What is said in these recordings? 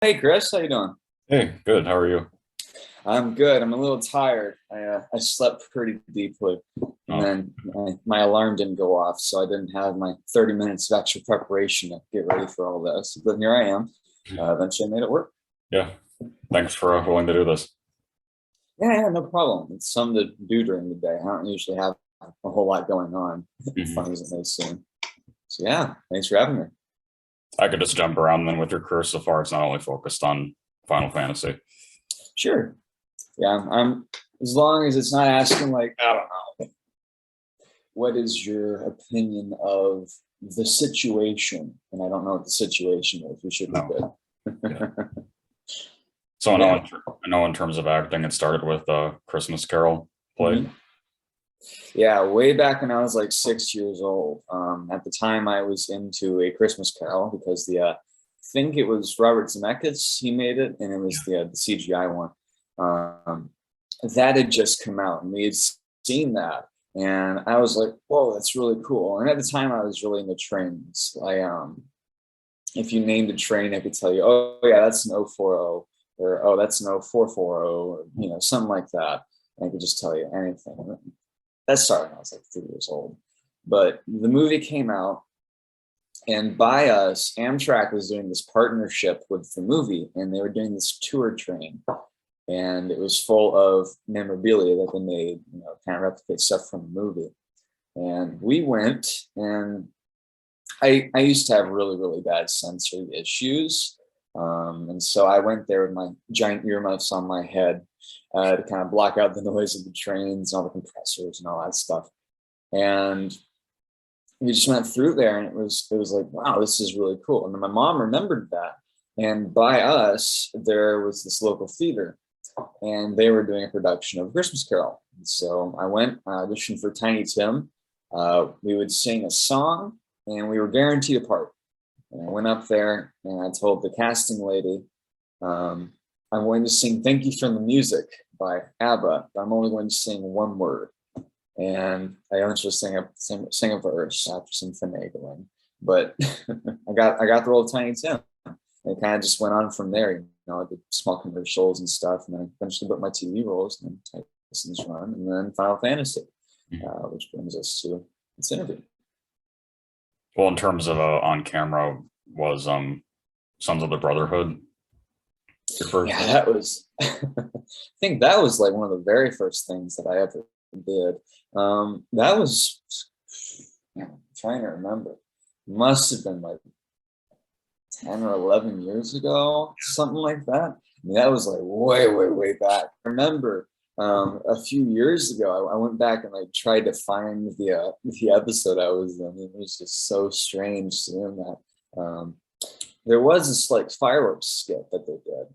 Hey Chris, how you doing? Hey, good. How are you? I'm good. I'm a little tired. I slept pretty deeply, and Oh, then my alarm didn't go off, so I didn't have my 30 minutes of extra preparation to get ready for all this. But here I am. Eventually, I made it work. yeah. Thanks for willing to do this. Yeah, no problem. It's something to do during the day. I don't usually have a whole lot going on, hmm fun as it may seem. So yeah, thanks for having me. I could just jump around then with your career so far. It's not only focused on Final Fantasy. Sure. Yeah, I'm as long as it's not asking like I don't know. What is your opinion of the situation? And I don't know what the situation is. We should be No. Yeah. good. So I know, Yeah. in terms of acting, it started with a Christmas Carol play. Mhm. Yeah. Way back when I was like 6 years old. At the time, I was into A Christmas Carol because I think it was Robert Zemeckis. He made it, and it was the CGI one. Um, that had just come out, and we had seen that, and I was like, "Whoa, that's really cool!" And at the time, I was really into trains. If you named a train, I could tell you, oh yeah, that's an 040, or oh that's an 0440, or something like that. And I could just tell you anything. That started when I was like 3 years old. But the movie came out, and by us, Amtrak was doing this partnership with the movie, and they were doing this tour train, and it was full of memorabilia that they made, kind of replicate stuff from the movie. And we went, and I used to have really, really bad sensory issues. And so I went there with my giant earmuffs on my head to kind of block out the noise of the trains and all the compressors and all that stuff. And we just went through there, and it was like, wow, this is really cool. And then my mom remembered that. And by us, there was this local theater, and they were doing a production of Christmas Carol. And so I went, I auditioned for Tiny Tim. We would sing a song, and we were guaranteed a part. And I went up there, and I told the casting lady, um, I'm going to sing Thank You for the Music by ABBA, but I'm only going to sing one word. And I eventually sang a verse after some finagling. But I got the role of Tiny Tim. And it kind of just went on from there. I did small commercials and stuff, and then I eventually got my TV roles, and then Tyson's Run, and then Final Fantasy, Mhm. which brings us to this interview. Well, in terms of on camera, was Sons of the Brotherhood your first Yeah, thing? that was. I think that was like one of the very first things that I ever did. That was. I'm trying to remember. Must have been like 10 or 11 years ago, something like that. I mean, that was like way, way, way back. I remember a few years ago, I went back and like tried to find the episode I was in. It was just so strange seeing that. There was this like fireworks skit that they did.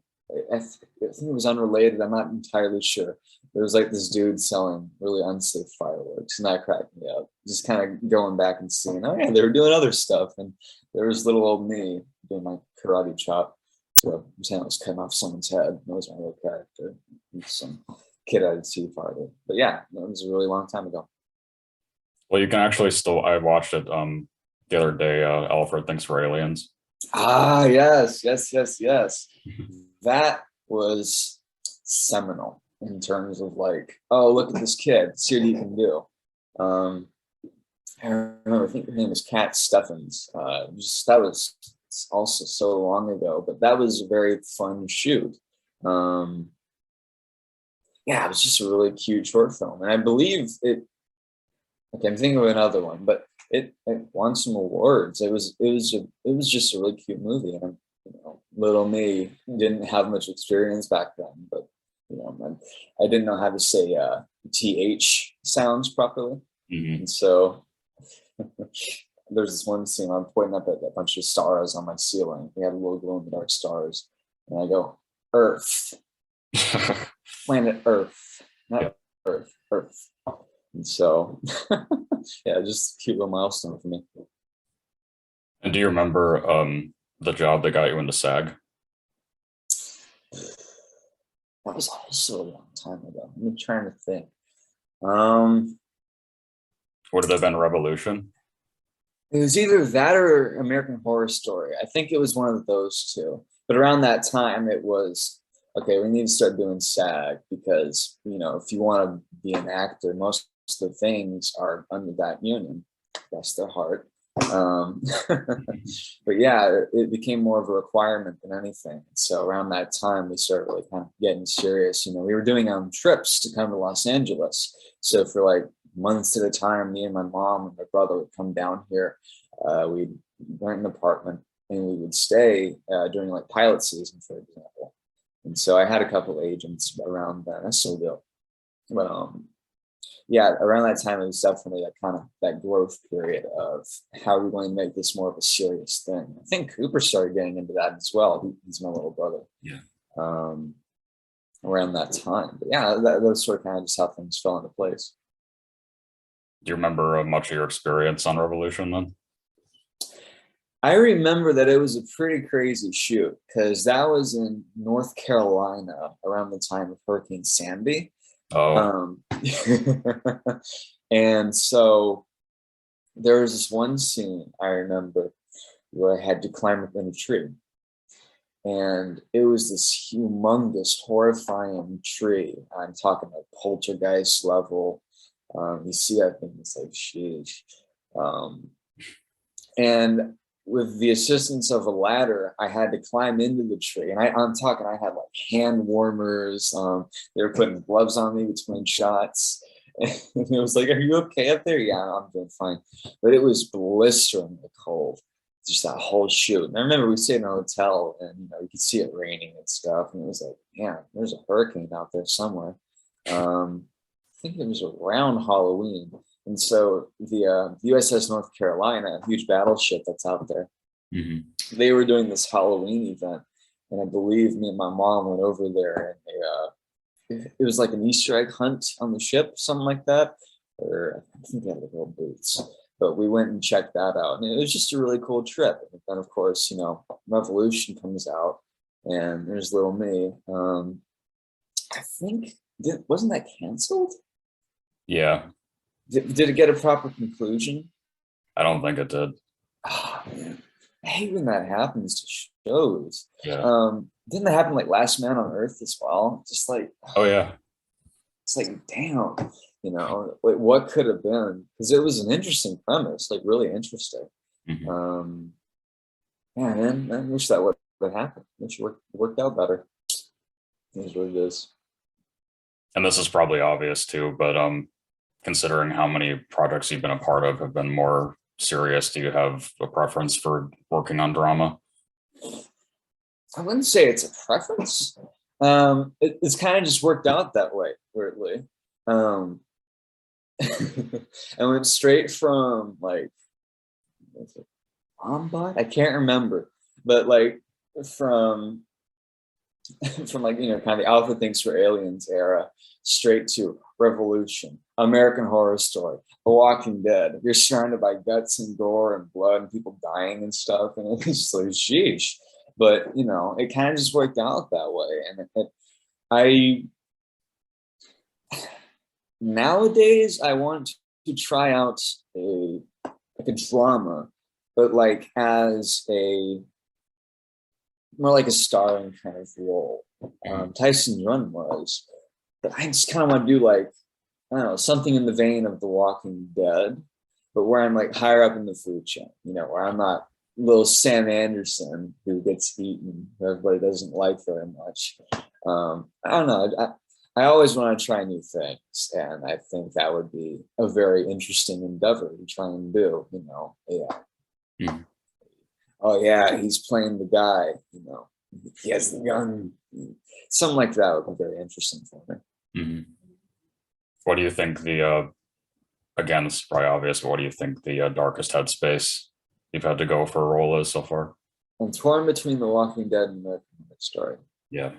I think it was unrelated. I'm not entirely sure. There was like this dude selling really unsafe fireworks, and that cracked me up. Just kind of going back and seeing, oh yeah, they were doing other stuff, and there was little old me doing my karate chop. So I'm saying I was cutting off someone's head. That was my real character. And some kid at a tea party. But yeah, that was a really long time ago. Well, you can actually still. I watched it the other day. Alfred Thinks We're Aliens. Ah, yes, yes, yes, yes. That was seminal in terms of like, oh, look at this kid, see what he can do. Um, I remember, I think her name was Kat Steffens. That was also so long ago, but that was a very fun shoot. Um, yeah, it was just a really cute short film, and I believe it. Okay, I'm thinking of another one, but it won some awards. It was just a really cute movie, and little me didn't have much experience back then, but I didn't know how to say th sounds properly, hmm and so there's this one scene I'm pointing up at a bunch of stars on my ceiling. We had little glow in the dark stars, and I go Earth, planet Earth, Yeah. not Earth, Earth. And so, yeah, just a cute little milestone for me. And do you remember the job that got you into SAG? That was also a long time ago. I'm trying to think. Um, Would it have been Revolution? it was either that or American Horror Story. I think it was one of those two. But around that time, it was okay. We need to start doing SAG because if you want to be an actor, most of the things are under that union. Bless their heart. But yeah, it became more of a requirement than anything. So around that time, we started really kind of getting serious. We were doing trips to come to Los Angeles. So for like months at a time, me and my mom and my brother would come down here. We'd rent an apartment and we would stay during like pilot season, for example. And so I had a couple agents around then. I still do. But yeah, around that time, it was definitely that kind of that growth period of how we're going to make this more of a serious thing. I think Cooper started getting into that as well. He's my little brother. Yeah. Around that time. But yeah, that was sort of kind of just how things fell into place. Do you remember much of your experience on Revolution then? I remember that it was a pretty crazy shoot because that was in North Carolina around the time of Hurricane Sandy. Oh, And so there was this one scene I remember where I had to climb up in a tree. And it was this humongous, horrifying tree. I'm talking like poltergeist level. You see that thing, it's like, sheesh. And with the assistance of a ladder, I had to climb into the tree. And I'm talking, I had like hand warmers. They were putting gloves on me between shots. And it was like, are you okay up there? Yeah, I'm doing fine. But it was blisteringly cold, just that whole shoot. And I remember we stayed in a hotel and you could see it raining and stuff. And it was like, yeah, there's a hurricane out there somewhere. I think it was around Halloween. And so the USS North Carolina, a huge battleship that's out there, they were doing this Halloween event. And I believe me and my mom went over there and it was like an Easter egg hunt on the ship, something like that. Or I think they had like little booths. But we went and checked that out. And it was just a really cool trip. And then, of course, Revolution comes out and there's little me. I think, wasn't that canceled? yeah. Did it get a proper conclusion? I don't think it did. Oh, man. I hate when that happens to shows. Yeah. Didn't that happen like Last Man on Earth as well? Just like, Oh, yeah. it's like, damn, like what could have been? Because it was an interesting premise, like really interesting. Yeah, man, I wish that would happen. Wish it worked out better. It is what it is. And this is probably obvious too, but considering how many projects you've been a part of have been more serious, do you have a preference for working on drama? I wouldn't say it's a preference. It's kind of just worked out that way, weirdly. I went straight from like Bombot. I can't remember, but like from like kind of the Alpha Things for Aliens era straight to Revolution, American Horror Story, The Walking Dead. You're surrounded by guts and gore and blood and people dying and stuff, and it's just like sheesh. But it kind of just worked out that way, and I nowadays I want to try out a drama, but like as a more like a starring kind of role. Tyson Run was, but I just kind of want to do like, I don't know, something in the vein of The Walking Dead, but where I'm like higher up in the food chain, where I'm not little Sam Anderson who gets eaten, who everybody doesn't like very much. I don't know. I always want to try new things, and I think that would be a very interesting endeavor to try and do. Yeah. Oh yeah, he's playing the guy. He has the gun. Something like that would be very interesting for me. What do you think again, this is probably obvious, but what do you think the darkest headspace you've had to go for a role is so far? I'm torn between The Walking Dead and American Horror Story. Yeah.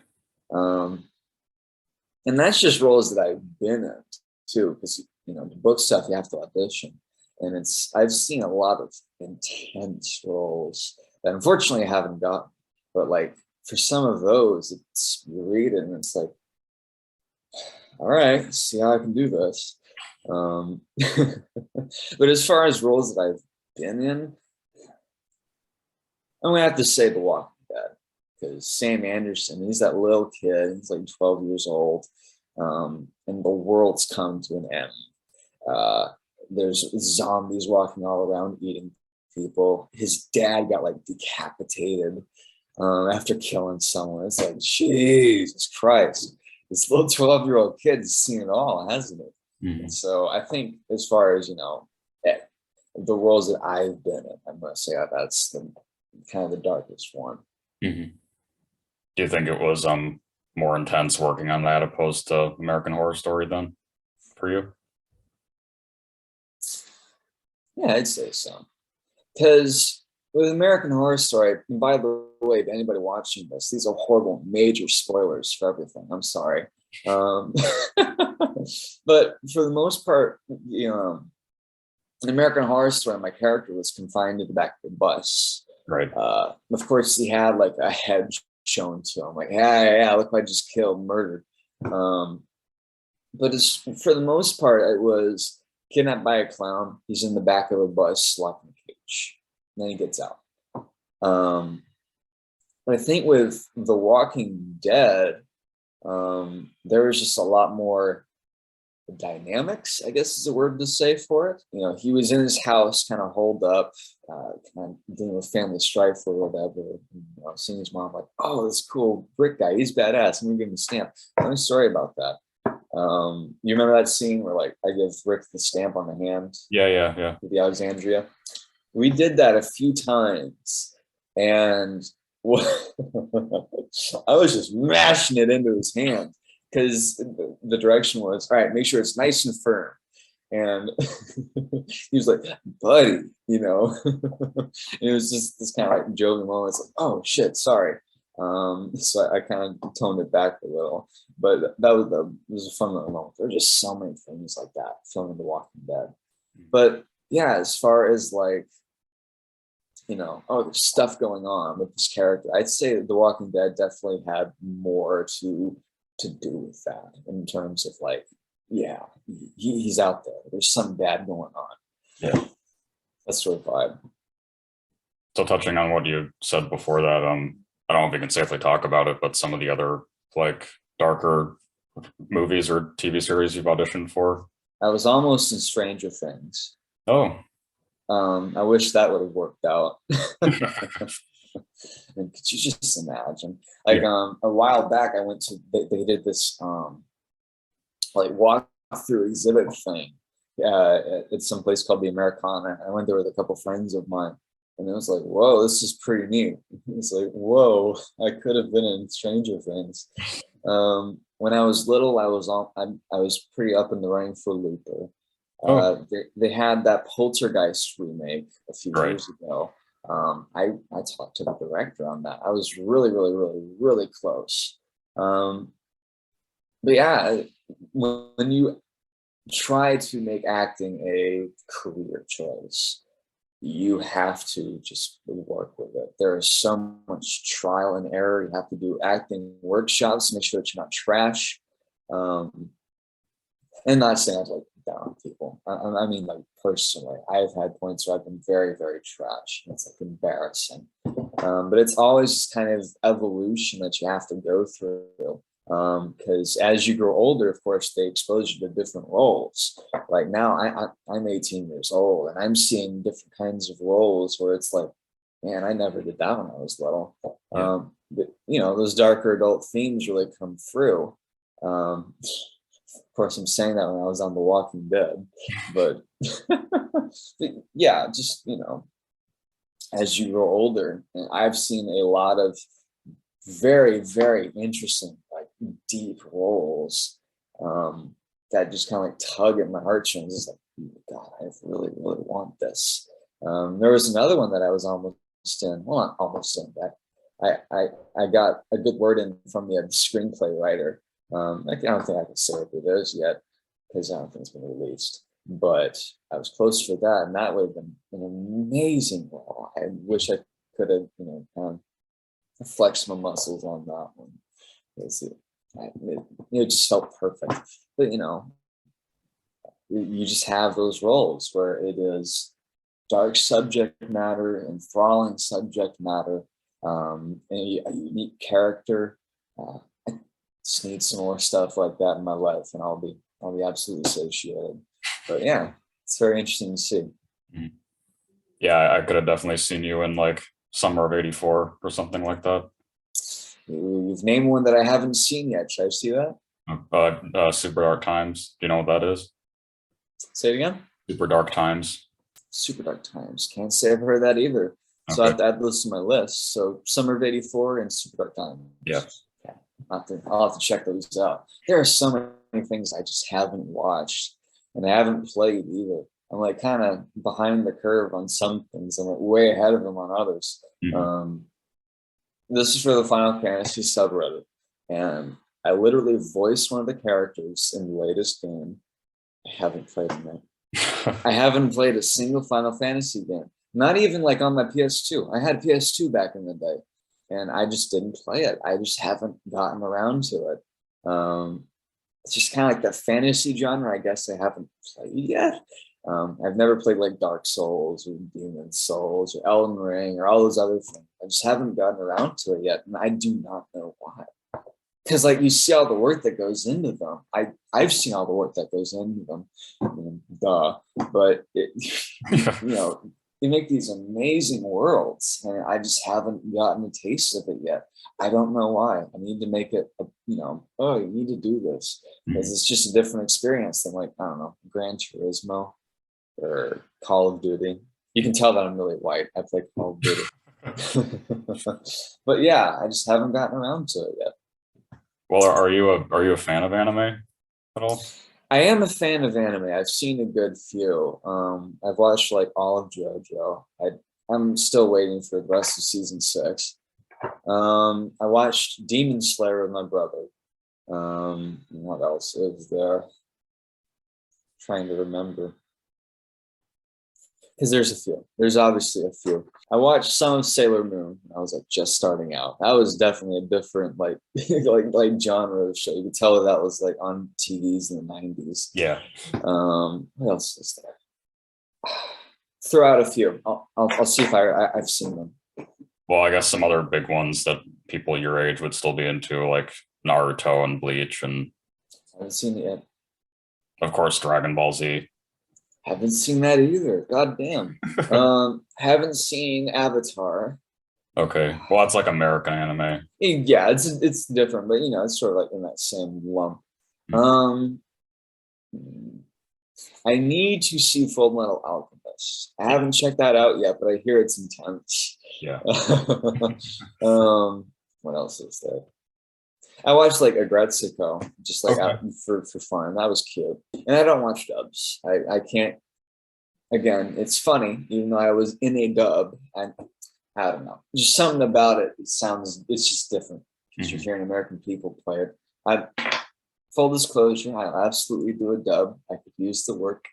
And that's just roles that I've been in too, because the book stuff you have to audition, and I've seen a lot of intense roles that unfortunately I haven't gotten. But like for some of those, you read it and it's like, all right, see how I can do this. But as far as roles that I've been in, I'm gonna have to say The Walking Dead. because Sam Anderson, he's that little kid, he's like 12 years old, and the world's come to an end. There's zombies walking all around eating people. His dad got like decapitated after killing someone. It's like, Jesus Christ, this little 12-year-old kid has seen it all, hasn't it? And so I think, as far as the worlds that I've been in, I'm gonna say that's the kind of the darkest one. Do you think it was more intense working on that opposed to American Horror Story then for you? Yeah, I'd say so. Because with American Horror Story, and by the way, if anybody watching this, these are horrible major spoilers for everything. I'm sorry. But for the most part, in American Horror Story, my character was confined to the back of the bus. Right. Of course, he had like a head shown to him, like, yeah, look what I just killed, murdered. But for the most part, it was kidnapped by a clown. He's in the back of a bus, locked in a cage. And then he gets out. But I think with The Walking Dead, there was just a lot more dynamics, I guess is a word to say for it. He was in his house, kind of holed up, kind of dealing with family strife or whatever. Seeing his mom, like, oh, this cool brick guy, he's badass. I'm gonna give him a stamp. Funny story about that. You remember that scene where, like, I give Rick the stamp on the hand? Yeah. With the Alexandria. We did that a few times, and I was just mashing it into his hand, because the direction was, all right, make sure it's nice and firm. And he was like, buddy, and it was just this kind of like jovial moment. It's like, oh shit, sorry. So I kind of toned it back a little, but that was a fun little moment. There are just so many things like that filming The Walking Dead. But yeah, as far as like, there's stuff going on with this character, I'd say The Walking Dead definitely had more to do with that, in terms of like, yeah, he's out there. There's something bad going on. Yeah. That's sort of vibe. So touching on what you said before that, I don't know if you can safely talk about it, but some of the other like darker movies or TV series you've auditioned for. I was almost in Stranger Things. Oh. I wish that would have worked out. And could you just imagine? Like, a while back, I went to, they did this like walk through exhibit thing at some place called the Americana. I went there with a couple friends of mine, and it was like, whoa, this is pretty neat. It's like, whoa, I could have been in Stranger Things. When I was little, I was pretty up in the running for Looper. They had that Poltergeist remake a few years ago. I talked to the director on that. I was really, really, really, really close. But yeah, when you try to make acting a career choice, you have to just work with it. There is so much trial and error. You have to do acting workshops to make sure that you're not trash. And not saying I've like down on people. I mean, like, personally, I've had points where I've been very, very trash. And it's like embarrassing. But it's always just kind of evolution that you have to go through. Because as you grow older, of course, they expose you to different roles. Like now, I'm 18 years old, and I'm seeing different kinds of roles where it's like, man, I never did that when I was little. But those darker adult themes really come through. Of course, I'm saying that when I was on The Walking Dead, but yeah, just as you grow older, and I've seen a lot of very, very interesting, like, deep roles that just kind of like tug at my heartstrings. It's like, God, I really, really want this. There was another one that I was almost in. Well, not almost in, but I got a good word in from the screenplay writer. I don't think I can say what it is yet, because I don't think it's been released. But I was close for that, and that would have been an amazing role. I wish I could have, kind of flexed my muscles on that one. It just felt perfect. But you just have those roles where it is dark subject matter, enthralling subject matter, a unique character. I just need some more stuff like that in my life, and I'll be absolutely satiated. But yeah, it's very interesting to see. Mhm. Yeah, I could have definitely seen you in like summer of '84 or something like that. You've named one that I haven't seen yet. Should I see that? Super Dark Times. Do you know what that is? Say it again. Super Dark Times. Super Dark Times. Can't say I've heard that either. So I Okay. have to add those to my list. So Summer of '84 and Super Dark Times. Yeah. Okay. I'll have to check those out. There are so many things I just haven't watched and I haven't played either. I'm like kind of behind the curve on some things. I'm like way ahead of them on others. Mhm. This is for the Final Fantasy subreddit. And I literally voiced one of the characters in the latest game. I haven't played them yet. I haven't played a single Final Fantasy game. Not even like on my PS2. I had PS2 back in the day, and I just didn't play it. I just haven't gotten around to it. It's just kind of like the fantasy genre. I guess I haven't played yet. I've never played like Dark Souls or Demon Souls or Elden Ring or all those other things. I just haven't gotten around to it yet, and I do not know why. Because like you see all the work that goes into them. I've seen all the work that goes into them, duh. But they make these amazing worlds, and I just haven't gotten a taste of it yet. I don't know why. I need to make it. Oh, you need to do this because it's just a different experience than like I don't know, Gran Turismo or Call of Duty. You can tell that I'm really white. I play Call of Duty, but yeah, I just haven't gotten around to it yet. Well, are you a fan of anime at all? I am a fan of anime. I've seen a good few. I've watched like all of JoJo. I'm still waiting for the rest of season 6. I watched Demon Slayer with my brother. What else is there? Trying to remember. Because there's a few. There's obviously a few. I watched some of Sailor Moon when I was like just starting out. That was definitely a different like like genre of show. You could tell that was like on TVs in the 90s. Yeah. What else is there? Throw out a few. I'll see if I've seen them. Well, I guess some other big ones that people your age would still be into, like Naruto and Bleach, and I haven't seen it yet. of course Dragon Ball Z. Haven't seen that either. God damn. Haven't seen Avatar. Okay. Well, that's like American anime. Yeah, it's different, but it's sort of like in that same lump. Mhm. I need to see Full Metal Alchemist. I haven't checked that out yet, but I hear it's intense. Yeah. What else is there? I watched like Agretsuko just like Okay. out for fun. That was cute. And I don't watch dubs. I can't. Again, it's funny. Even though I was in a dub, I don't know. Just something about it. It's just different because you're Mhm. hearing American people play it. I full disclosure, I absolutely do a dub. I could use the work,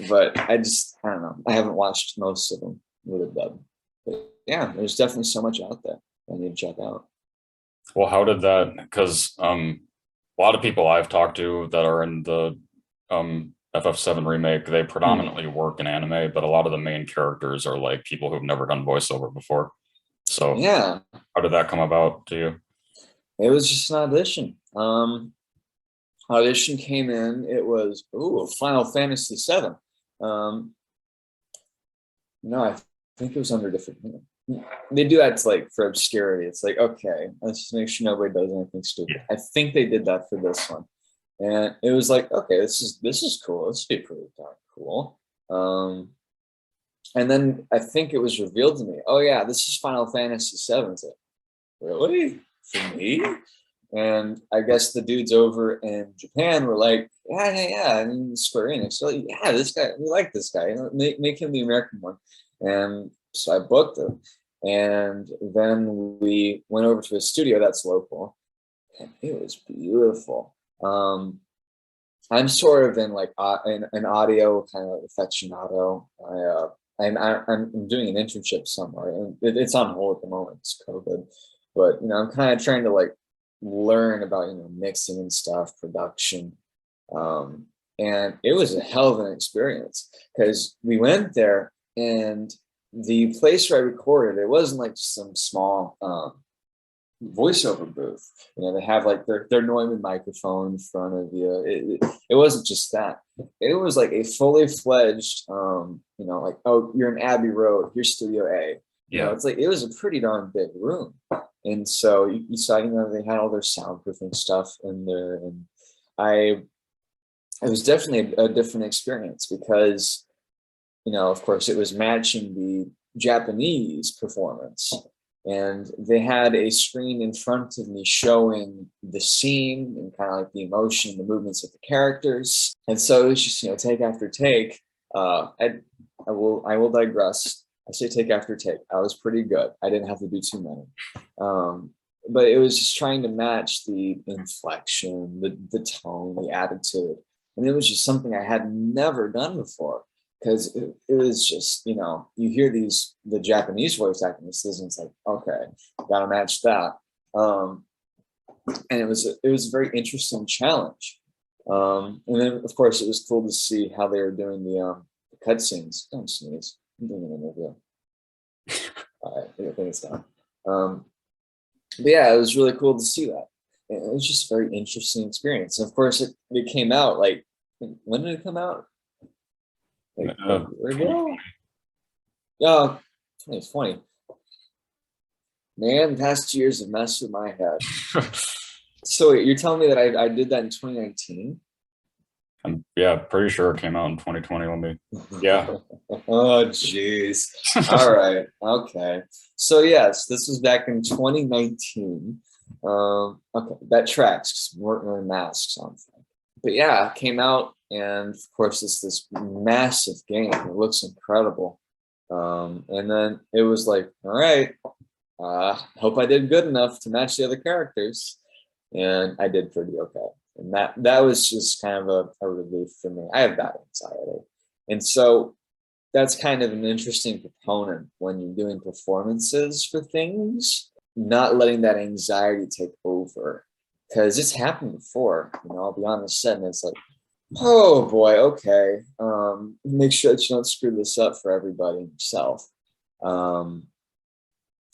but I don't know. I haven't watched most of them with a dub. But yeah, there's definitely so much out there I need to check out. Well, how did that? Because a lot of people I've talked to that are in the FF7 remake, they predominantly work in anime, but a lot of the main characters are like people who've never done voiceover before. So, Yeah, how did that come about to you? it was just an audition. Audition came in. It was Final Fantasy VII. No, I think it was under different. They do that to, like for obscurity. It's like okay, let's just make sure nobody does anything stupid. Yeah. I think they did that for this one, and it was like okay, this is cool. This would be pretty darn cool. And then I think it was revealed to me. Oh yeah, this is Final Fantasy VII. Like, really for me? And I guess the dudes over in Japan were like, yeah, and Square Enix. So yeah, this guy, we like this guy. Make him the American one. And so I booked him. And then we went over to a studio that's local. And it was beautiful. I'm sort of in like an audio kind of aficionado. I'm doing an internship somewhere, and it's on hold at the moment. It's COVID, but I'm kind of trying to like learn about mixing and stuff, production, and it was a hell of an experience because we went there and the place where I recorded, it wasn't like just some small voiceover booth. You know, they have like their Neumann microphone in front of you. It wasn't just that. It was like a fully fledged, you know, like, oh, you're in Abbey Road, here's Studio A. You know, it's like, it was a pretty darn big room. And so you saw, you know, they had all their soundproofing stuff in there. And it was definitely a different experience because, you know, of course, it was matching the Japanese performance. And they had a screen in front of me showing the scene and kind of like the emotion, the movements of the characters. And so it was just, you know, take after take. I will digress. I say take after take. I was pretty good. I didn't have to do too many. But it was just trying to match the inflection, the tone, the attitude. And it was just something I had never done before. Because it was just, you know, you hear the Japanese voice acting decisions, it's like, okay, gotta match that. And it was a very interesting challenge. And then of course it was cool to see how they were doing the cutscenes. Don't sneeze. I'm doing an interview. All right, I think it's done. But yeah, it was really cool to see that. It was just a very interesting experience. And of course it came out like, when did it come out? Like, yeah, 2020. Man, the past 2 years have messed with my head. So you're telling me that I did that in 2019? Yeah, pretty sure it came out in 2020 on me. Yeah. Oh, jeez. All right. Okay. So yes, this was back in 2019. Okay, that tracks. We weren't wearing masks on. But yeah, it came out, and of course it's this massive game. It looks incredible. And then it was like, all right, hope I did good enough to match the other characters. And I did pretty okay. And that was just kind of a relief for me. I have that anxiety. And so that's kind of an interesting component when you're doing performances for things, not letting that anxiety take over. Because it's happened before, you know, I'll be honest, and it's like, oh boy, okay. Make sure that you don't screw this up for everybody and yourself.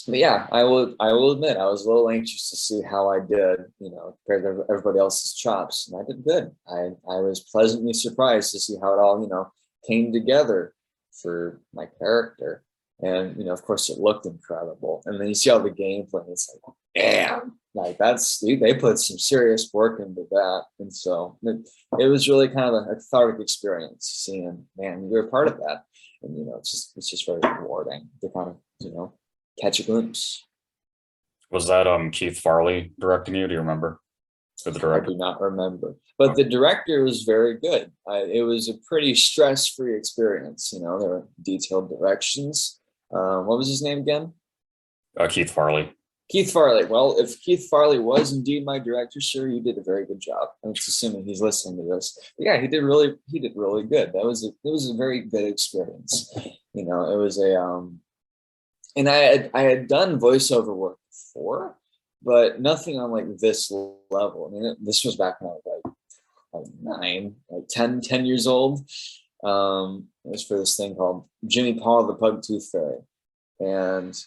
But yeah, I will admit I was a little anxious to see how I did, you know, compared to everybody else's chops. And I did good. I was pleasantly surprised to see how it all, you know, came together for my character. And, you know, of course it looked incredible. And then you see all the gameplay, and it's like, damn, like they put some serious work into that. And so it was really kind of a cathartic experience seeing, man, you're a part of that. And, you know, it's just very rewarding to kind of, you know, catch a glimpse. Was that Keith Farley directing you? Do you remember? Or the director? I do not remember, but the director was very good. It was a pretty stress-free experience. You know, there were detailed directions. What was his name again? Keith Farley. Keith Farley. Well, if Keith Farley was indeed my director, sir, you did a very good job. I'm just assuming he's listening to this. But yeah, he did really good. It was a very good experience. You know, it was and I had done voiceover work before, but nothing on like this level. I mean, this was back when I was like 10 years old. It was for this thing called Jimmy Paul the Pug Tooth Fairy, and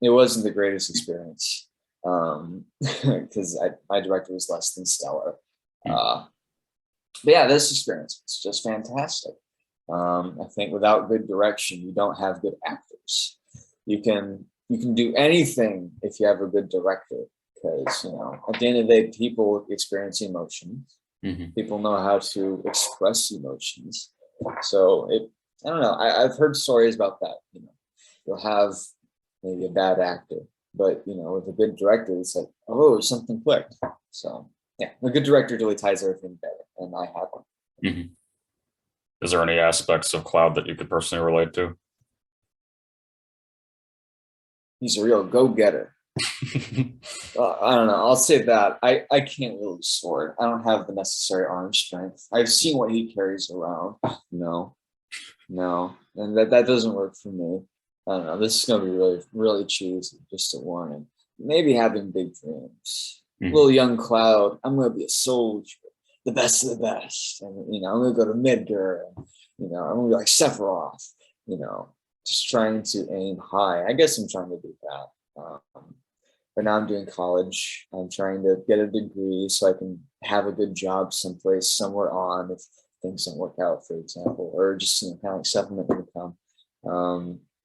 it wasn't the greatest experience because my director was less than stellar. But yeah, this experience was just fantastic. I think without good direction, you don't have good actors. You can do anything if you have a good director, because, you know, at the end of the day, people experience emotions. Mm-hmm. People know how to express emotions. So I don't know. I've heard stories about that. You know, you'll have maybe a bad actor, but, you know, with a good director, it's like, oh, something clicked. So yeah, a good director really ties everything better, and I have one. Mm-hmm. Is there any aspects of Cloud that you could personally relate to? He's a real go-getter. I don't know. I'll say that. I can't wield a sword. I don't have the necessary arm strength. I've seen what he carries around. No. And that doesn't work for me. I don't know. This is going to be really, really cheesy, just a warning. Maybe having big dreams. Mm-hmm. Little young Cloud, I'm going to be a soldier, the best of the best. And, you know, I'm going to go to Midgar. And, you know, I'm going to be like Sephiroth, you know. just trying to aim high. I guess I'm trying to do that. Right now I'm doing college. I'm trying to get a degree so I can have a good job someplace, somewhere on if things don't work out, for example, or just kind of like supplement income.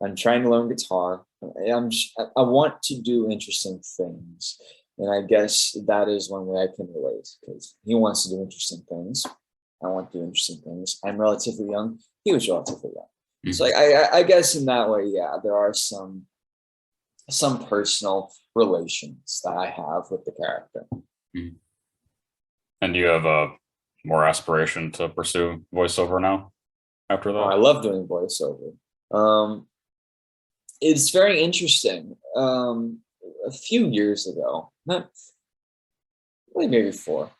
I'm trying to learn guitar. I want to do interesting things. And I guess that is one way I can relate, because he wants to do interesting things. I want to do interesting things. I'm relatively young. He was relatively young. Mhm. So I guess in that way, yeah, there are some personal relations that I have with the character. Mhm. And do you have a more aspiration to pursue voiceover now after I that? love doing voiceover. It's very interesting. A few years ago, not maybe 4,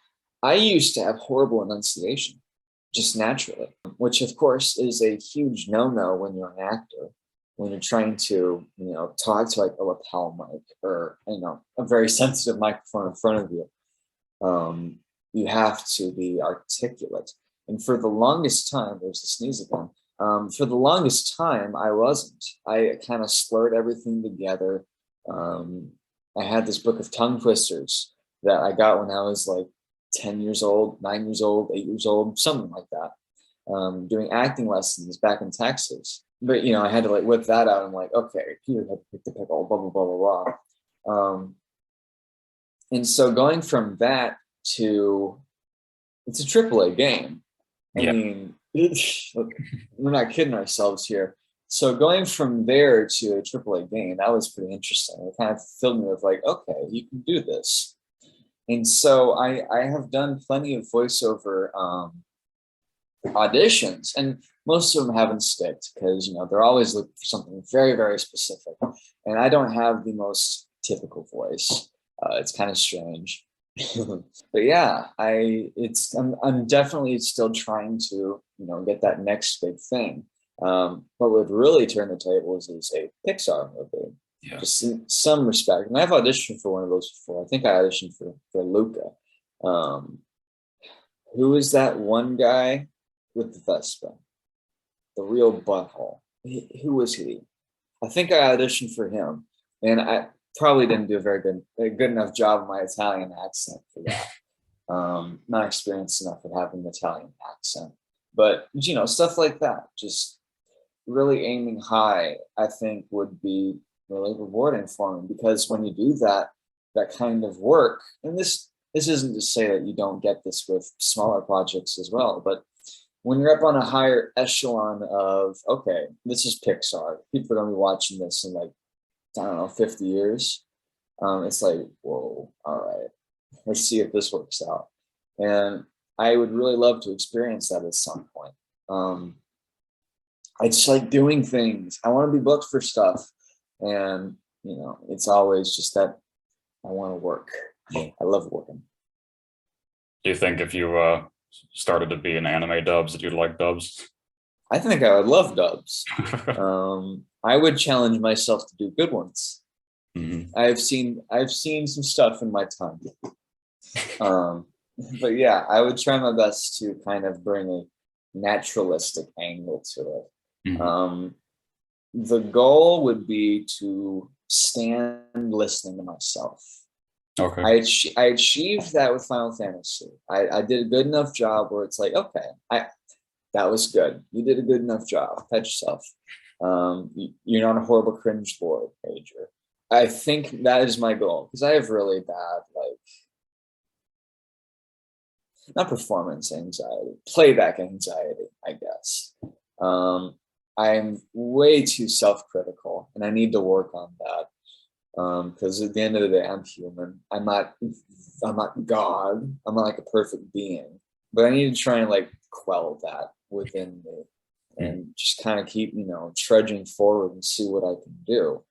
I used to have horrible enunciation, just naturally, which of course is a huge no-no when you're an actor, when you're trying to, talk to like a lapel mic or, a very sensitive microphone in front of you. You have to be articulate. And for the longest time, there's the sneeze again. For the longest time, I wasn't. I kind of slurred everything together. I had this book of tongue twisters that I got when I was like 10 years old, 9 years old, 8 years old, something like that, doing acting lessons back in Texas. But, I had to like whip that out. I'm like, okay, Peter had to pick the pickle, blah, blah, blah, blah, blah. And so going from that to, it's a AAA game. I Yeah. mean, we're not kidding ourselves here. So going from there to a AAA game, that was pretty interesting. It kind of filled me with like, okay, you can do this. And so I have done plenty of voiceover auditions, and most of them haven't sticked because they're always looking for something very, very specific. And I don't have the most typical voice. It's kind of strange. But yeah, I'm definitely still trying to get that next big thing. What would really turn the tables is a Pixar movie, Yeah. just in some respect. And I've auditioned for one of those before. I think I auditioned for Luca. Who is that one guy with the Vespa, the real butthole? Who was he? I think I auditioned for him, and I probably didn't do a good enough job of my Italian accent for that. Not experienced enough at having an Italian accent, but stuff like that. Just really aiming high, I think, would be really rewarding for me, because when you do that kind of work, and this isn't to say that you don't get this with smaller projects as well, but when you're up on a higher echelon of, okay, this is Pixar, people are gonna be watching this in like, I don't know, 50 years. It's like, whoa, all right, let's see if this works out. And I would really love to experience that at some point. I just like doing things. I want to be booked for stuff. And, it's always just that I want to work. Yeah. I love working. Do you think if you started to be an anime dubs that you'd like dubs? I think I would love dubs. I would challenge myself to do good ones. Mhm. I've seen some stuff in my time. But yeah, I would try my best to kind of bring a naturalistic angle to it. Mhm. The goal would be to stand listening to myself. Okay. I achieved that with Final Fantasy. I did a good enough job where it's like, okay, that was good. You did a good enough job. Pat yourself. You're not a horrible cringe board major. I think that is my goal, because I have really bad, like, not performance anxiety, playback anxiety, I guess. I'm way too self-critical, and I need to work on that. Because at the end of the day, I'm human. I'm not God. I'm not like a perfect being. But I need to try and like quell that within me, and just kind of keep, trudging forward and see what I can do.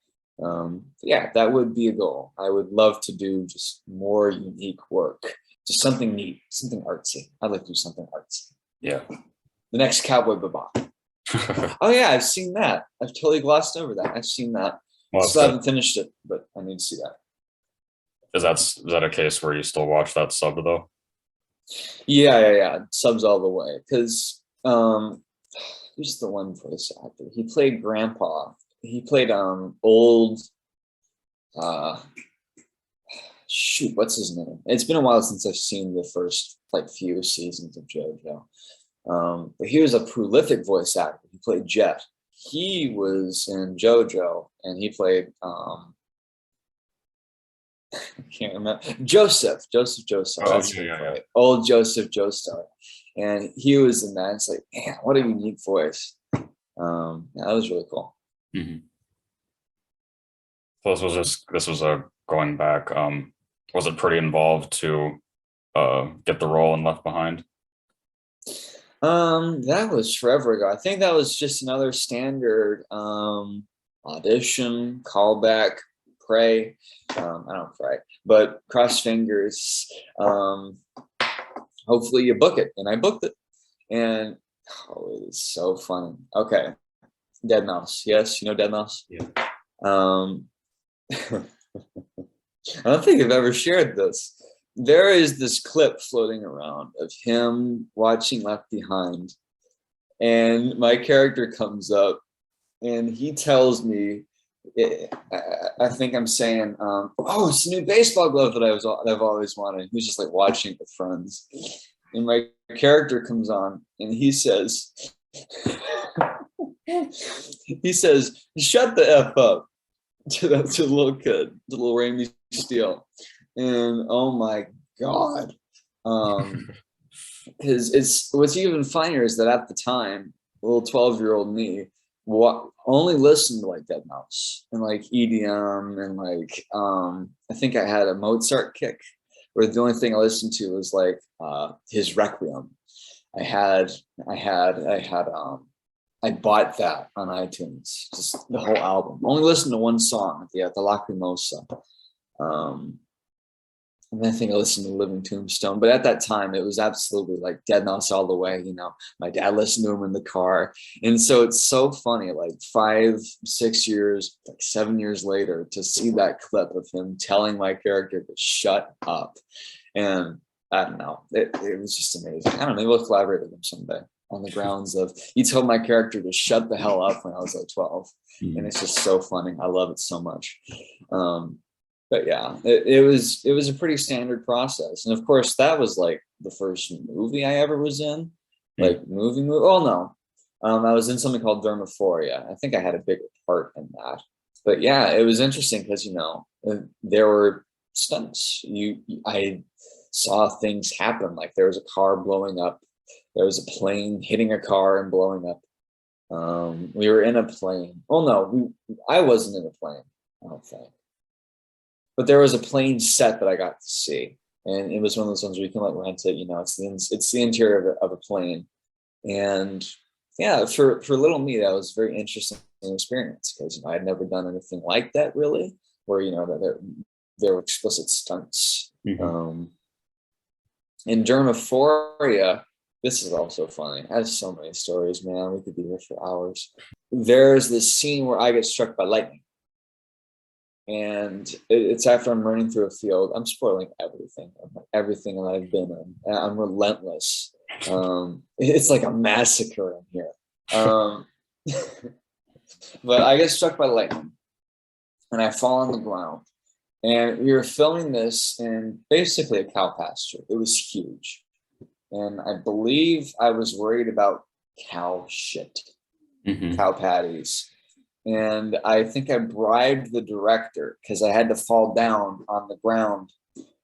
Yeah, that would be a goal. I would love to do just more unique work, just something neat, something artsy. I'd like to do something artsy. Yeah. The next Cowboy Bebop. Oh yeah, I've seen that. I've totally glossed over that. I've seen that. Well, Still haven't finished it, but I need to see that. is that a case where you still watch that sub though? Yeah. Subs all the way. Because who's the one voice actor? He played Grandpa. He played old shoot, what's his name? It's been a while since I've seen the first like few seasons of JoJo. But he was a prolific voice actor. He played Jet. He was in JoJo, and he played I can't remember, Joseph. Oh, yeah. Old Joseph Joestar, and he was in that. It's like, man, what a unique voice. Yeah, that was really cool. Mm-hmm. So this was a going back. Was it pretty involved to get the role in Left Behind? That was forever ago. I think that was just another standard audition, callback, pray. I don't pray, but cross fingers. Hopefully you book it, and I booked it, and oh, it's so funny. Okay, Dead Mouse. Yes, you know Dead Mouse. Yeah. I don't think I've ever shared this. There is this clip floating around of him watching Left Behind, and my character comes up and he tells me, I think I'm saying, oh, it's a new baseball glove that I've always wanted. He's just like watching it with friends, and my character comes on and he says, shut the F up to the little kid, the little Rainy Steele. And oh my God. Because it's what's even funnier is that at the time, little 12-year-old me only listened to like Dead Mouse and like EDM and like I think I had a Mozart kick where the only thing I listened to was like his Requiem. I bought that on iTunes, just the whole album. Only listened to one song, the Lacrimosa. And I think I listened to Living Tombstone, but at that time it was absolutely like Dead Mouse all the way. You know, my dad listened to him in the car, and so it's so funny. Like 5, 6 years, like 7 years later, to see that clip of him telling my character to shut up, and I don't know, it was just amazing. I don't know, maybe we'll collaborate with him someday on the grounds of he told my character to shut the hell up when I was like 12, and it's just so funny. I love it so much. But yeah, it was a pretty standard process. And of course, that was like the first movie I ever was in, like movie. Oh no, I was in something called Dermaphoria. I think I had a bigger part in that. But yeah, it was interesting because, you know, there were stunts. I saw things happen. Like there was a car blowing up. There was a plane hitting a car and blowing up. We were in a plane. Oh no, I wasn't in a plane, I don't think. But there was a plane set that I got to see, and it was one of those ones where you can like rent it. You know, it's the interior of a plane, and yeah, for little me, that was a very interesting experience because, you know, I had never done anything like that really, where, you know, that there were explicit stunts. In Dermaphoria, this is also funny. I have so many stories, man. We could be here for hours. There's this scene where I get struck by lightning. And it's after I'm running through a field. I'm spoiling everything that I've been in. I'm relentless. It's like a massacre in here. But I get struck by lightning, and I fall on the ground. And we were filming this in basically a cow pasture. It was huge. And I believe I was worried about cow shit, cow patties. And I think I bribed the director because I had to fall down on the ground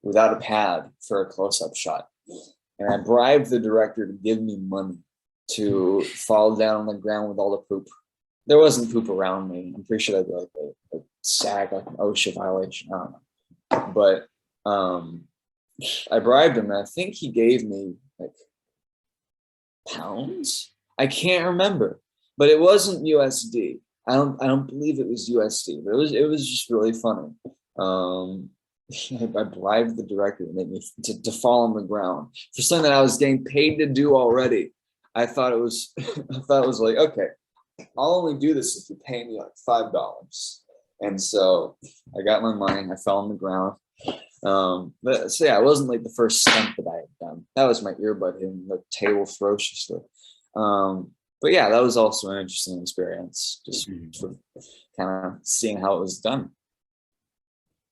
without a pad for a close-up shot. And I bribed the director to give me money to fall down on the ground with all the poop. There wasn't poop around me. I'm pretty sure that'd be like a SAG, like an OSHA violation. I don't know. But I bribed him, and I think he gave me like pounds. I can't remember, but it wasn't USD. I don't believe it was USD, but it was just really funny. I bribed the director to make me to fall on the ground for something that I was getting paid to do already. I thought it was like, okay, I'll only do this if you pay me like $5. And so I got my money. I fell on the ground. But so yeah, it wasn't like the first stunt that I had done. That was my earbud hitting the table ferociously. But But yeah, that was also an interesting experience, just Mhm. sort of kind of seeing how it was done.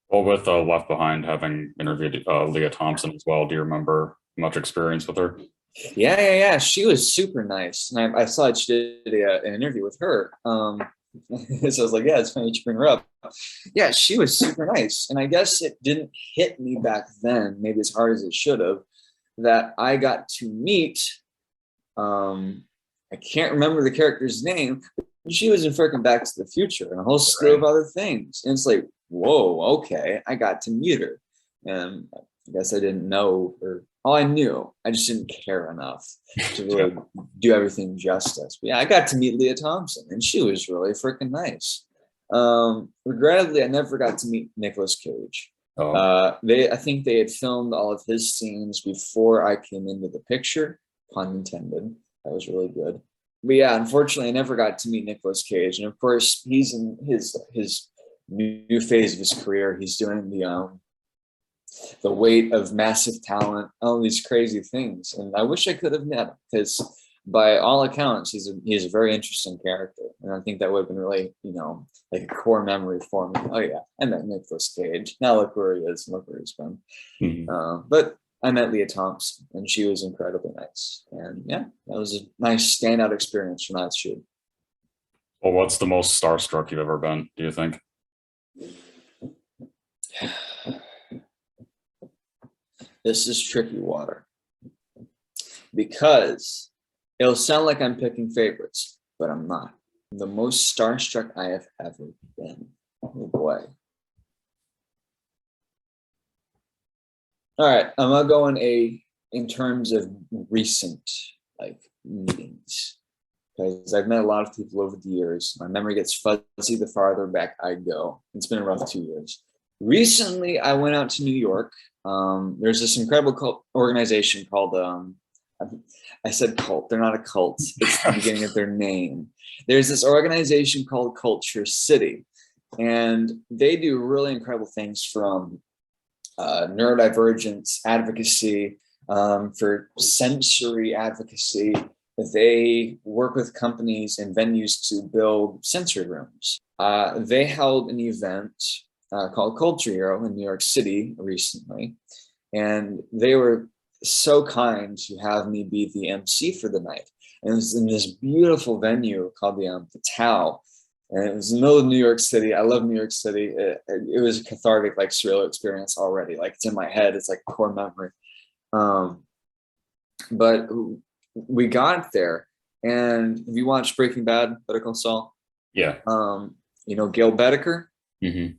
Well, with Left Behind having interviewed Leah Thompson as well, do you remember much experience with her? Yeah. She was super nice, and I saw that she did an interview with her. So I was like, yeah, it's funny that you bring her up. Yeah, she was super nice, and I guess it didn't hit me back then, maybe as hard as it should have, that I got to meet. I can't remember the character's name. But she was in freaking Back to the Future and a whole slew of other things, and it's like, whoa, okay, I got to meet her, and I guess I didn't know, or oh, I knew, I just didn't care enough to Yeah. really do everything justice. But yeah, I got to meet Leah Thompson, and she was really freaking nice. Regrettably, I never got to meet Nicolas Cage. Oh, I think they had filmed all of his scenes before I came into the picture, pun intended. That was really good. But yeah, unfortunately, I never got to meet Nicolas Cage, and of course, he's in his new phase of his career. He's doing the weight of massive talent, all these crazy things. And I wish I could have met him, because by all accounts, he's a very interesting character. And I think that would have been really, like a core memory for me. Oh yeah, I met Nicolas Cage. Now look where he is, look where he's been. mhm. But I met Leah Thompson, and she was incredibly nice. And yeah, that was a nice standout experience from that shoot. Well, what's the most starstruck you've ever been, do you think? This is tricky water, because it'll sound like I'm picking favorites, but I'm not. The most starstruck I have ever been. Oh boy. All right, I'm gonna go in terms of recent like meetings, because I've met a lot of people over the years. My memory gets fuzzy the farther back I go. It's been a rough 2 years. Recently, I went out to New York. There's this incredible organization called I said cult. They're not a cult. It's the beginning of their name. There's this organization called Culture City, and they do really incredible things, from neurodivergence advocacy, for sensory advocacy. They work with companies and venues to build sensory rooms. They held an event called Culture Hero in New York City recently, and they were so kind to have me be the MC for the night. And it was in this beautiful venue called the Tao, and it was in the middle of New York City. I love New York City. It was a cathartic, like surreal experience already. Like it's in my head. It's like a core memory. But we got there, and have you watched Breaking Bad, Better Call Saul? Yeah. Gil Bedecker. Hmm.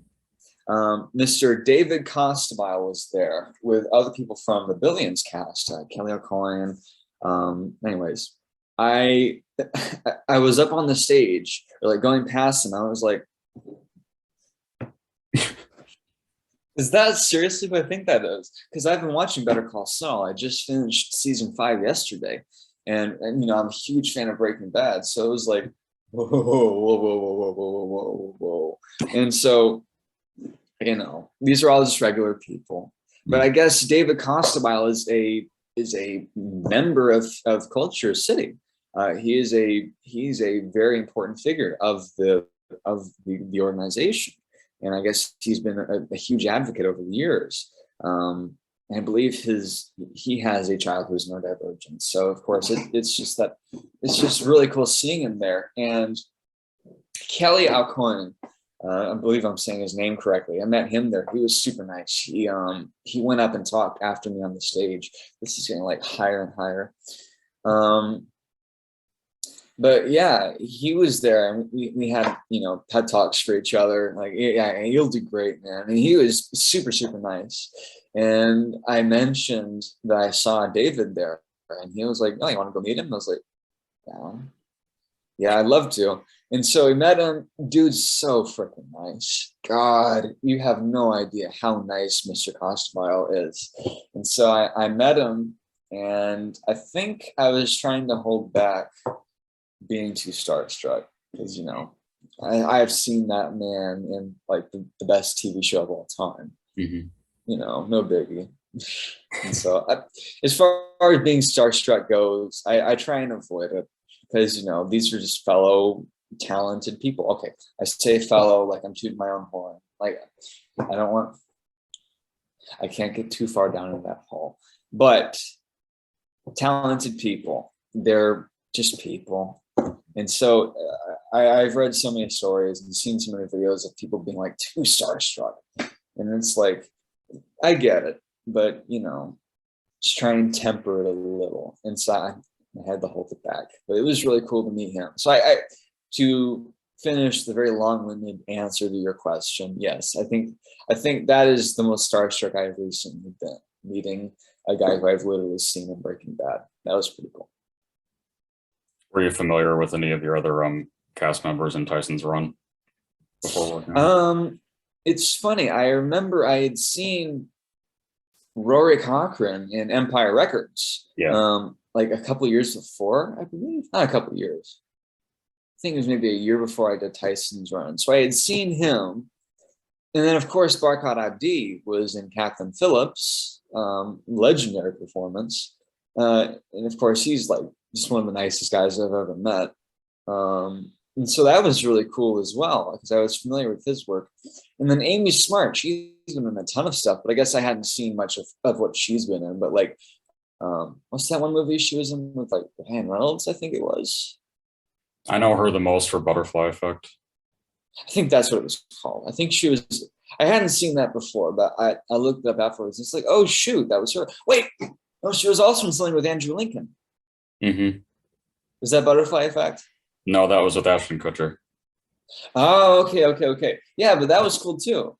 Mr. David Costabile was there with other people from the Billions cast, Kelly O'Coin. Anyways, I I was up on the stage, or like going past him. I was like, is that seriously what I think that is? Because I've been watching Better Call Saul. I just finished season 5 yesterday, and I'm a huge fan of Breaking Bad. So it was like, whoa, whoa, whoa, whoa, whoa, whoa, whoa, whoa. And so, these are all just regular people. But I guess David Costabile is a member of Culture City. He's a very important figure of the organization, and I guess he's been a huge advocate over the years. And I believe he has a child who's neurodivergent. So of course it's just really cool seeing him there. And Kelly Alcoin, I believe I'm saying his name correctly. I met him there. He was super nice. He went up and talked after me on the stage. This is getting like higher and higher. But yeah, he was there, and we had pet talks for each other. Like, yeah, you'll do great, man. And he was super, super nice. And I mentioned that I saw David there, and he was like, "Oh, you want to go meet him?" I was like, yeah, I'd love to. And so we met him. Dude's so freaking nice. God, you have no idea how nice Mr. Costabile is. And so I met him, and I think I was trying to hold back being too starstruck, because I have seen that man in like the best TV show of all time. Hmm. No biggie. And so as far as being starstruck goes, I try and avoid it, because these are just fellow talented people. Okay, I say fellow like I'm tooting my own horn. Like I can't get too far down in that hole, but talented people, they're just people. And so I've read so many stories and seen so many videos of people being like too starstruck, and it's like, I get it, but just try and temper it a little. And so I had to hold it back, but it was really cool to meet him. So I to finish the very long-winded answer to your question, yes, I think that is the most starstruck I've recently been, meeting a guy who I've literally seen in Breaking Bad. That was pretty cool. Were you familiar with any of your other cast members in Tyson's Run before working on it? It's funny. I remember I had seen Rory Cochrane in Empire Records. Yeah. Like a couple years before, I believe. Not a couple years. I think it was maybe a year before I did Tyson's Run. So I had seen him. And then, of course, Barkhad Abdi was in Captain Phillips, legendary performance. And of course, he's like just one of the nicest guys I've ever met. And so that was really cool as well, because I was familiar with his work. And then Amy Smart, she's been in a ton of stuff, but I guess I hadn't seen much of what she's been in. But like, what's that one movie she was in with like Ryan Reynolds? I think it was. I know her the most for Butterfly Effect. I think that's what it was called. I think she was. I hadn't seen that before, but I looked it up afterwards. It's like, oh shoot, that was her. Wait, no, she was also in something with Andrew Lincoln. Mm-hmm. Was that Butterfly Effect? No, that was with Ashton Kutcher. Oh, okay. Yeah, but that was cool too.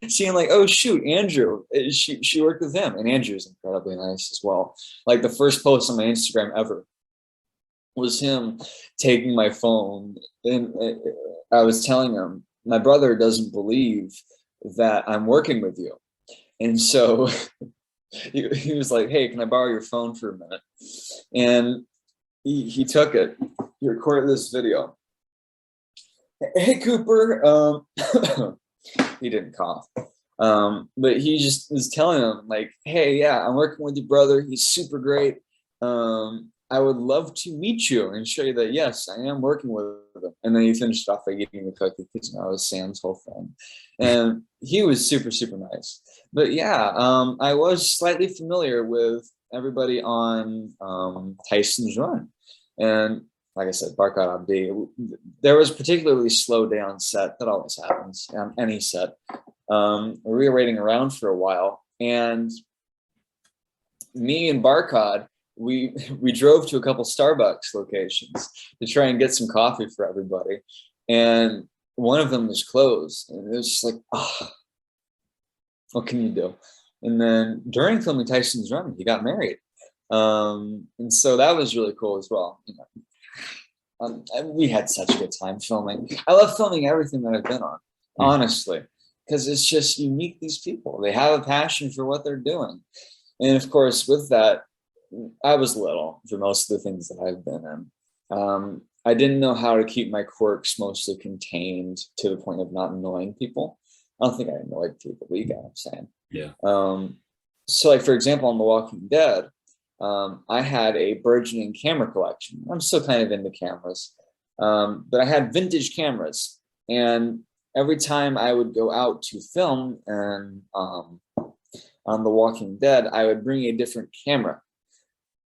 Seeing like, oh shoot, Andrew, she worked with him, and Andrew's incredibly nice as well. Like the first post on my Instagram ever was him taking my phone, and I was telling him, my brother doesn't believe that I'm working with you, and so he was like, hey, can I borrow your phone for a minute? And he took it. He recorded this video. Hey, Cooper. He didn't cough. But he just was telling him like, hey, yeah, I'm working with your brother. He's super great. I would love to meet you and show you that, yes, I am working with him. And then he finished off by eating the cookie because it was Sam's whole thing. And he was super, super nice. But yeah, I was slightly familiar with everybody on Tyson's Run. And like I said, Barkhad Abdi, there was a particularly slow day on set. That always happens on any set. We were waiting around for a while, and me and Barkhad, we drove to a couple Starbucks locations to try and get some coffee for everybody. And one of them was closed. And it was just like, oh, what can you do? And then during filming Tyson's Run, he got married. And so that was really cool as well. We had such a good time filming. I love filming everything that I've been on, honestly, because it's just you meet these people. They have a passion for what they're doing. And of course, with that, I was little for most of the things that I've been in. I didn't know how to keep my quirks mostly contained to the point of not annoying people. I don't think I annoyed people, but you get what I'm saying. Yeah. So like, for example, on The Walking Dead, I had a burgeoning camera collection. I'm still kind of into cameras, but I had vintage cameras, and every time I would go out to film and on The Walking Dead, I would bring a different camera.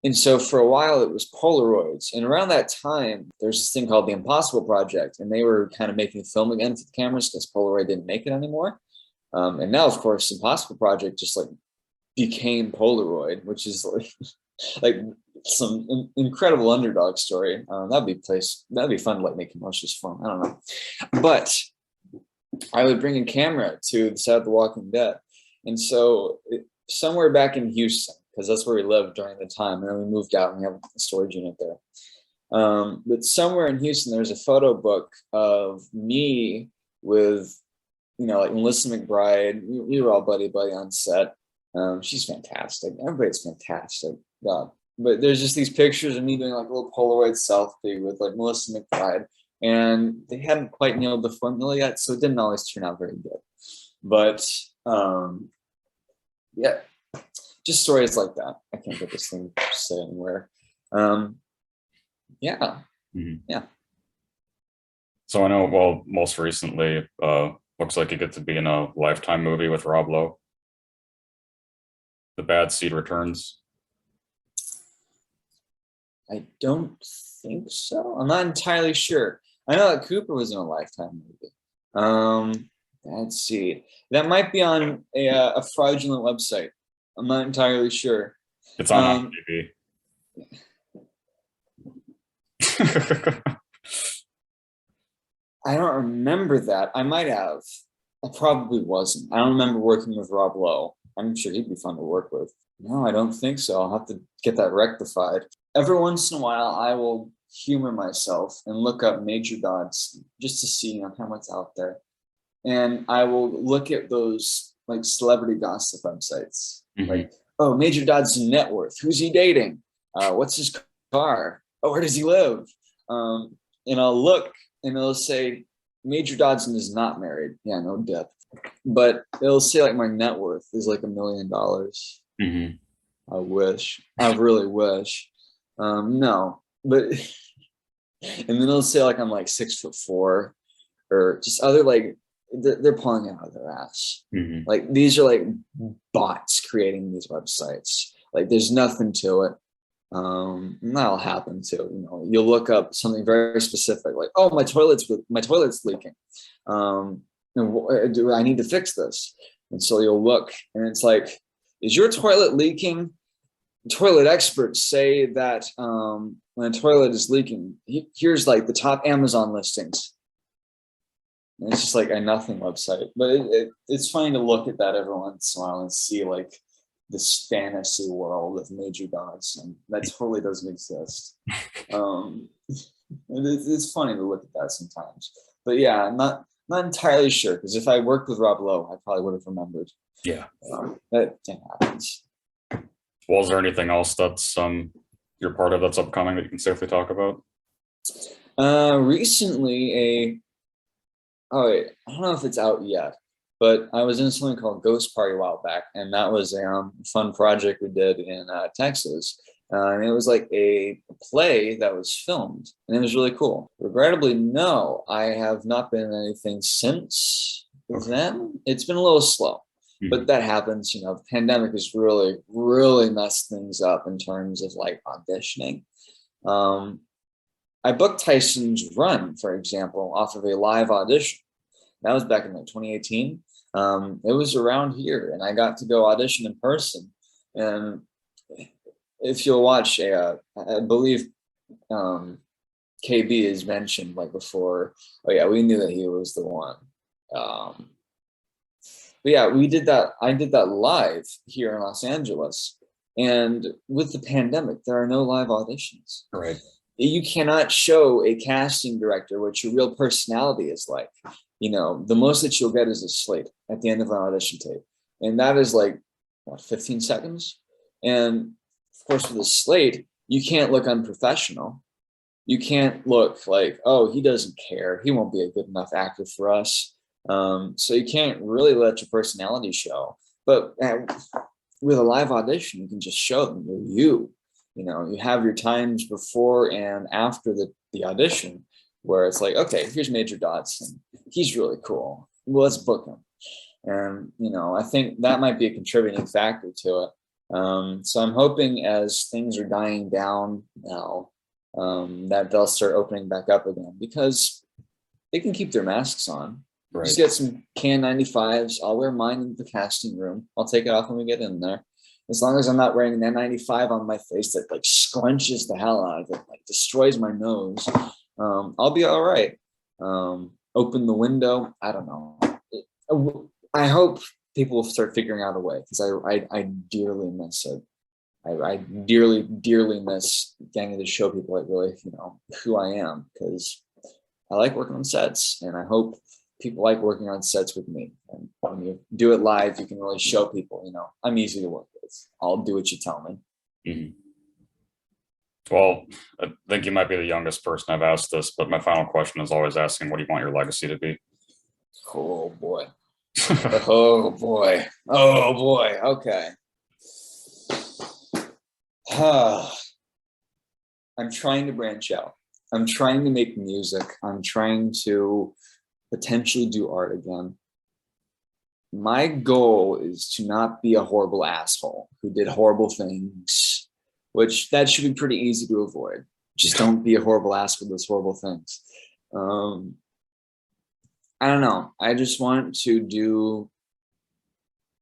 And so for a while it was Polaroids. And around that time, there's this thing called the Impossible Project, and they were kind of making film again for the cameras because Polaroid didn't make it anymore. And now, of course, Impossible Project just like became Polaroid, which is like some incredible underdog story. That'd be fun to like make commercials for them. I don't know. But I would bring a camera to the set of The Walking Dead. And so somewhere back in Houston, because that's where we lived during the time, and then we moved out and we have a storage unit there. But somewhere in Houston, there's a photo book of me with, like Melissa McBride. We were all buddy on set. She's fantastic. Everybody's fantastic. But there's just these pictures of me doing like a little Polaroid selfie with like Melissa McBride, and they hadn't quite nailed the formula yet, so it didn't always turn out very good. But yeah, just stories like that. I can't get this thing to say anywhere. Yeah. Mhm. Yeah. So I know, well, most recently, looks like you get to be in a Lifetime movie with Rob Lowe. The Bad Seed Returns. I don't think so. I'm not entirely sure. I know that Cooper was in a Lifetime movie. Let's see. That might be on a fraudulent website. I'm not entirely sure. It's on Um, IMDb. I don't remember that. I might have. I probably wasn't. I don't remember working with Rob Lowe. I'm sure he'd be fun to work with. No, I don't think so. I'll have to get that rectified. Every once in a while, I will humor myself and look up Major Dodson just to see, kind of what's out there. And I will look at those like celebrity gossip websites, like, oh, Major Dodson net worth. Who's he dating? What's his car? Oh, where does he live? And I'll look and it'll say Major Dodson is not married. Yeah, no depth. But it'll say like my net worth is like $1 million. Mm-hmm. I wish. I really wish. No, but and then it'll say like I'm like 6'4", or just other like they're pulling it out of their ass. Mm-hmm. Like these are like bots creating these websites. Like there's nothing to it. And that'll happen too. You'll look up something very specific, like, oh, my toilet's leaking. Do I need to fix this? And so you'll look, and it's like, is your toilet leaking? Toilet experts say that when a toilet is leaking, here's like the top Amazon listings. And it's just like a nothing website, but it's funny to look at that every once in a while and see like this fantasy world of Major Dodson that totally doesn't exist. It's funny to look at that sometimes, but yeah, I'm not entirely sure, because if I worked with Rob Lowe, I probably would have remembered. Yeah, that happens. Well, is there anything else that's you're part of that's upcoming that you can safely talk about? Recently, I don't know if it's out yet, but I was in something called Ghost Party a while back, and that was a fun project we did in Texas. And it was like a play that was filmed, and it was really cool. Regrettably, no, I have not been in anything since then. It's been a little slow, but that happens. The pandemic has really, really messed things up in terms of like auditioning. I booked Tyson's Run, for example, off of a live audition. That was back in like 2018. It was around here, and I got to go audition in person. And if you'll watch, I believe KB is mentioned like before. Oh yeah, we knew that he was the one. But yeah, we did that. I did that live here in Los Angeles, and with the pandemic, there are no live auditions. Right. You cannot show a casting director what your real personality is like. The most that you'll get is a slate at the end of an audition tape. And that is like, 15 seconds? And of course, with a slate, you can't look unprofessional. You can't look like, oh, he doesn't care. He won't be a good enough actor for us. So you can't really let your personality show. But with a live audition, you can just show them you. You have your times before and after the audition, where it's like, okay, here's Major Dodson. He's really cool. Well, let's book him. And, I think that might be a contributing factor to it. So I'm hoping as things are dying down now, that they'll start opening back up again, because they can keep their masks on. Right. Just get some KN95s. I'll wear mine in the casting room. I'll take it off when we get in there. As long as I'm not wearing an N95 on my face that like scrunches the hell out of it, like destroys my nose, I'll be all right. Open the window. I don't know. I hope people will start figuring out a way, because I dearly miss it. I dearly, dearly miss getting to show people like really, who I am, because I like working on sets, and I hope people like working on sets with me. And when you do it live, you can really show people, I'm easy to work with. I'll do what you tell me. Mm-hmm. Well, I think you might be the youngest person I've asked this, but my final question is always asking, what do you want your legacy to be? Oh boy. Oh boy. Oh boy. Okay. I I'm trying to branch out. I'm trying to make music. I'm trying to potentially do art again. My goal is to not be a horrible asshole who did horrible things, which that should be pretty easy to avoid. Just don't be a horrible asshole who does horrible things. I don't know. I just want to do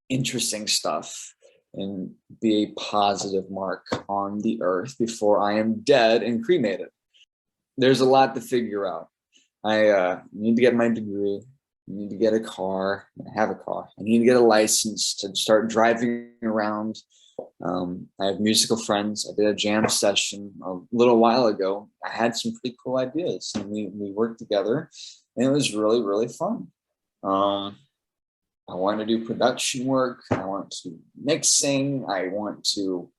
interesting stuff and be a positive mark on the earth before I am dead and cremated. There's a lot to figure out. I need to get my degree. I need to get a car. I have a car. I need to get a license to start driving around. I have musical friends. I did a jam session a little while ago. I had some pretty cool ideas, and we worked together, and it was really, really fun. I want to do production work. I want to mixing. I want to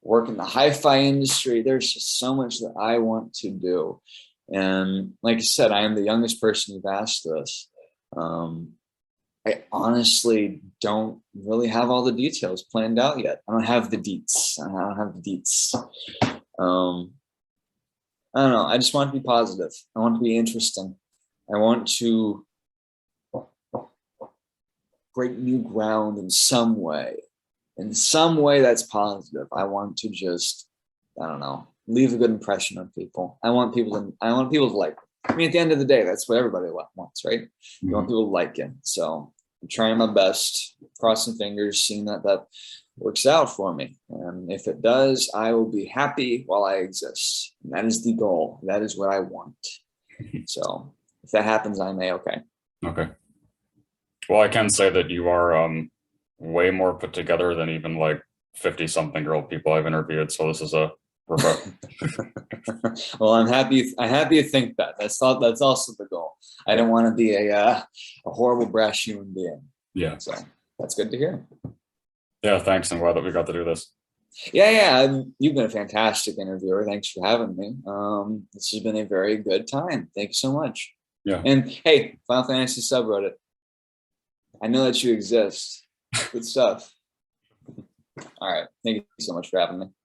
work in the hi-fi industry. There's just so much that I want to do. And like I said, I am the youngest person who've asked this. I honestly don't really have all the details planned out yet. I don't have the deets. I don't have the deets. I don't know. I just want to be positive. I want to be interesting. I want to break new ground in some way. In some way that's positive. I want to just, I don't know, leave a good impression on people. I want people to like me. I mean, at the end of the day, that's what everybody wants, right? You want people to like you. So I'm trying my best, crossing fingers, seeing that works out for me. And if it does, I will be happy while I exist. And that is the goal. That is what I want. So if that happens, I'm A-okay. Okay. Well, I can say that you are way more put together than even like 50-something-year-old people I've interviewed. So this is a well, I'm happy you think that. That's also the goal. I don't want to be a horrible, brash human being. Yeah. So that's good to hear. Yeah, thanks. I'm glad that we got to do this. Yeah. You've been a fantastic interviewer. Thanks for having me. This has been a very good time. Thank you so much. Yeah. And hey, Final Fantasy subreddit, I know that you exist. Good stuff. All right. Thank you so much for having me.